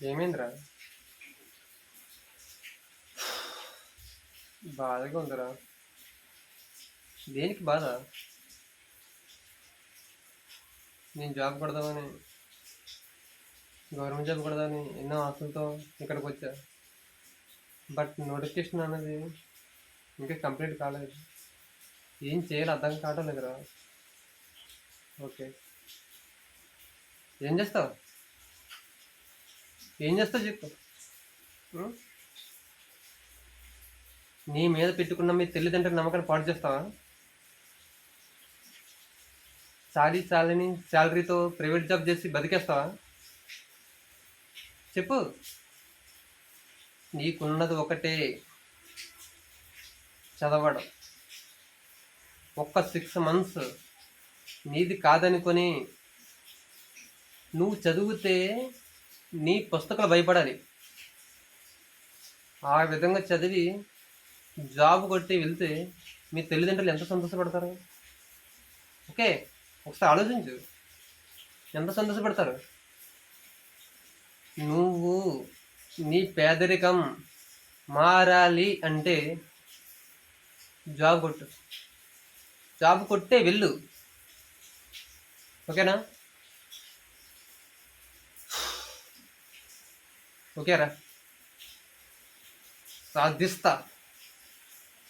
ఏమైందిరా? బాధగా ఉందిరా. దేనికి బాధ? నేను జాబ్ కొడదామని, గవర్నమెంట్ జాబ్ కొడదామని ఎన్నో ఆశలతో ఇక్కడికి వచ్చా. బట్ నోటిఫికేషన్ అన్నది ఇంకా కంప్లీట్ కాలేదు. ఏం చేయాలో అర్థం కావడం లేదురా. ఓకే, ఏం చేస్తావు? ఏం చేస్తావు చెప్పు. ఉం? నీ మీద పెట్టుకున్న మీ తల్లిదండ్రుల నమ్మకాన్ని పాడు చేస్తావా? చాలని శాలరీతో ప్రైవేట్ జాబ్ చేసి బతికేస్తావా? చెప్పు. నీకున్నది ఒకటే, చదవడం. ఒక్క 6 months నీది కాదనుకొని నువ్వు చదివితే నీ పుస్తకాలు భయపడాలి. ఆ విధంగా చదివి జాబ్ కొట్టి వెళ్తే మీ తల్లిదండ్రులు ఎంత సంతోషపడతారు? ఓకే, ఒకసారి ఆలోచించు, ఎంత సంతోషపడతారు. నువ్వు నీ పేదరికం మారాలి అంటే జాబ్ కొట్టు. జాబ్ కొట్టే వెళ్ళు. ఓకేనా? ఓకేరా, సాధిస్తా.